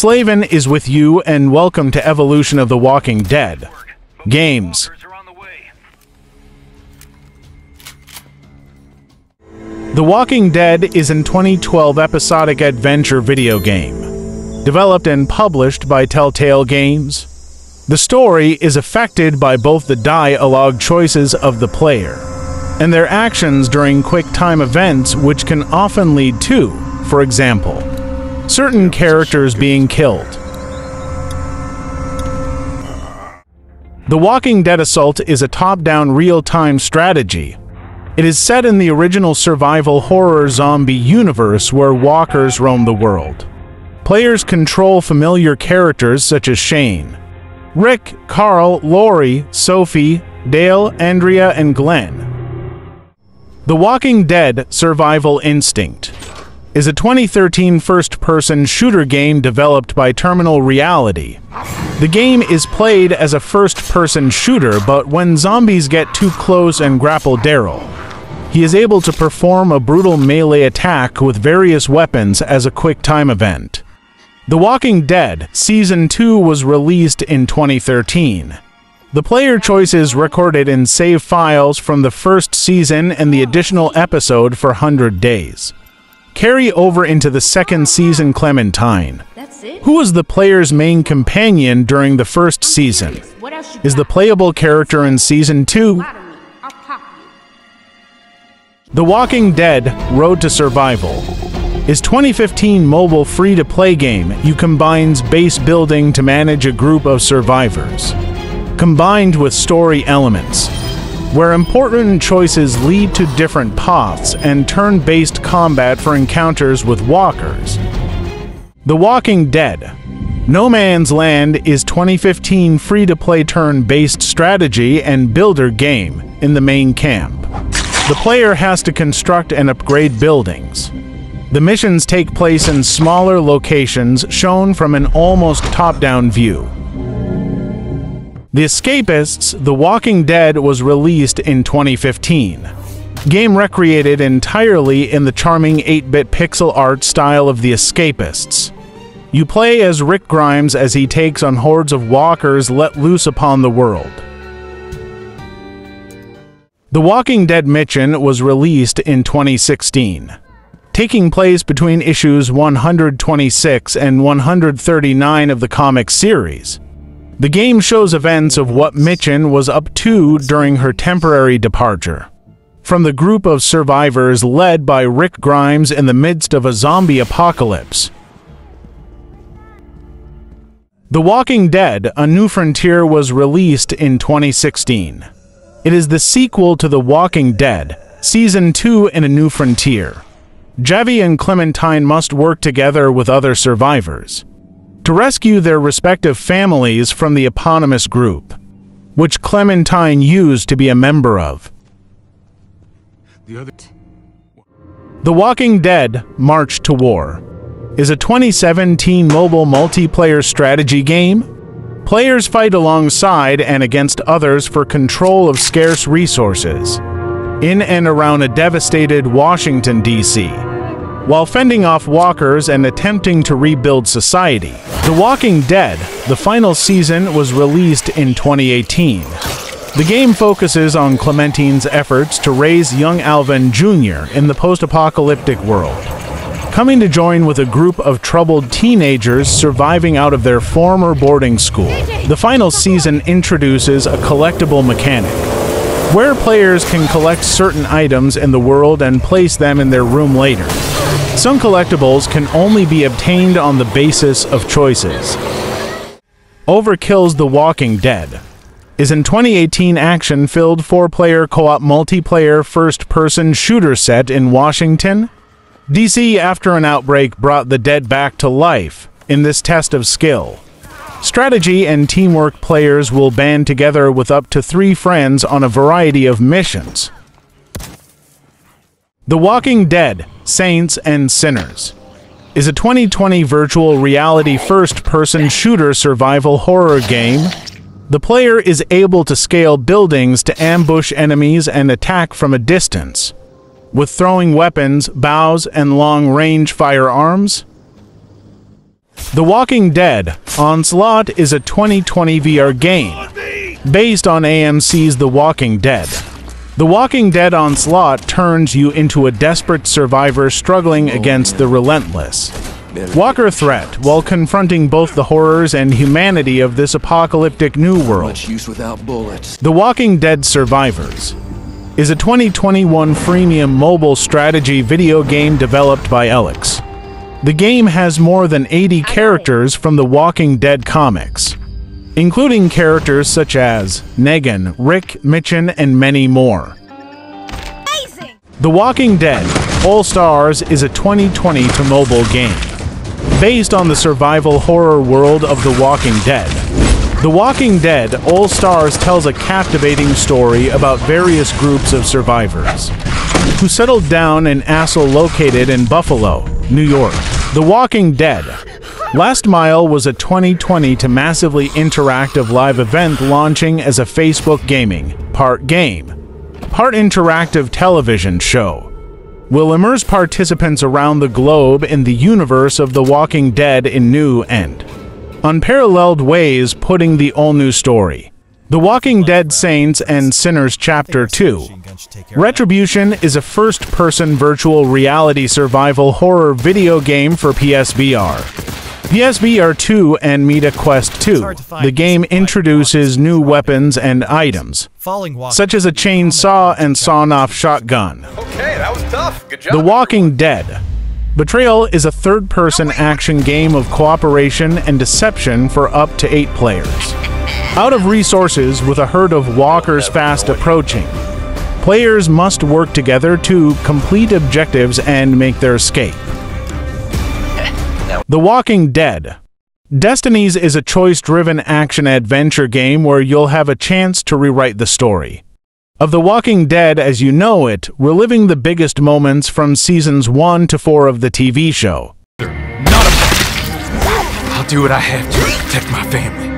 Slaven is with you, and welcome to Evolution of the Walking Dead. Games. The Walking Dead is a 2012 episodic adventure video game, developed and published by Telltale Games. The story is affected by both the dialogue choices of the player and their actions during quick-time events, which can often lead to, for example, certain characters being killed. The Walking Dead Assault is a top-down real-time strategy. It is set in the original survival horror zombie universe where walkers roam the world. Players control familiar characters such as Shane, Rick, Carl, Lori, Sophie, Dale, Andrea, and Glenn. The Walking Dead Survival Instinct is a 2013 first-person shooter game developed by Terminal Reality. The game is played as a first-person shooter, but when zombies get too close and grapple Daryl, he is able to perform a brutal melee attack with various weapons as a quick-time event. The Walking Dead Season 2 was released in 2013. The player choices recorded in save files from the first season and the additional episode for 100 days. Carry over into the second season. Clementine, who was the player's main companion during the first season, is the playable character in Season 2. The Walking Dead Road to Survival is 2015 mobile free-to-play game. You combines base building to manage a group of survivors, combined with story elements, where important choices lead to different paths, and turn-based combat for encounters with walkers. The Walking Dead No Man's Land is 2015 free-to-play turn-based strategy and builder game in the main camp. The player has to construct and upgrade buildings. The missions take place in smaller locations shown from an almost top-down view. The Escapists The Walking Dead was released in 2015. Game recreated entirely in the charming 8-bit pixel art style of The Escapists. You play as Rick Grimes as he takes on hordes of walkers let loose upon the world. The Walking Dead Michonne was released in 2016, taking place between issues 126 and 139 of the comic series. The game shows events of what Michonne was up to during her temporary departure from the group of survivors led by Rick Grimes in the midst of a zombie apocalypse. The Walking Dead: A New Frontier was released in 2016. It is the sequel to The Walking Dead Season 2 in A New Frontier. Javi and Clementine must work together with other survivors to rescue their respective families from the eponymous group, which Clementine used to be a member of. The Walking Dead March to War is a 2017 mobile multiplayer strategy game. Players fight alongside and against others for control of scarce resources in and around a devastated Washington, D.C., while fending off walkers and attempting to rebuild society. The Walking Dead, the final season, was released in 2018. The game focuses on Clementine's efforts to raise young Alvin Jr. in the post-apocalyptic world, coming to join with a group of troubled teenagers surviving out of their former boarding school. The final season introduces a collectible mechanic, where players can collect certain items in the world and place them in their room later. Some collectibles can only be obtained on the basis of choices. Overkill's The Walking Dead is an 2018 action-filled 4-player co-op multiplayer first-person shooter set in Washington, D.C. after an outbreak brought the dead back to life. In this test of skill, strategy, and teamwork, players will band together with up to 3 friends on a variety of missions. The Walking Dead Saints and Sinners is a 2020 virtual reality first-person shooter survival horror game. The player is able to scale buildings to ambush enemies and attack from a distance, with throwing weapons, bows, and long-range firearms. The Walking Dead: Onslaught is a 2020 VR game based on AMC's The Walking Dead. The Walking Dead: Onslaught turns you into a desperate survivor struggling against the relentless Walker threat while confronting both the horrors and humanity of this apocalyptic new world. The Walking Dead Survivors is a 2021 freemium mobile strategy video game developed by Alex. The game has more than 80 characters from the Walking Dead comics, including characters such as Negan, Rick, Michonne, and many more. Amazing! The Walking Dead: All Stars is a 2020 mobile game based on the survival horror world of The Walking Dead. The Walking Dead: All Stars tells a captivating story about various groups of survivors who settled down in Assel located in Buffalo, New York. The Walking Dead: Last Mile was a 2020 massively interactive live event launching as a Facebook gaming, part game, part interactive television show. Will immerse participants around the globe in the universe of The Walking Dead in new and unparalleled ways, putting the all-new story. The Walking Dead: Saints and Sinners Chapter 2. Retribution is a first-person virtual reality survival horror video game for PSVR, PSVR 2, and Meta Quest 2. The game introduces new weapons and items, such as a chainsaw and sawn-off shotgun. Okay, that was tough. Good job. The Walking Dead: Betrayal is a third-person action game of cooperation and deception for up to 8 players. Out of resources with a herd of walkers fast approaching, players must work together to complete objectives and make their escape. The Walking Dead: Destinies is a choice-driven action-adventure game where you'll have a chance to rewrite the story of The Walking Dead as you know it, reliving the biggest moments from seasons 1 to 4 of the TV show. I'll do what I have to protect my family.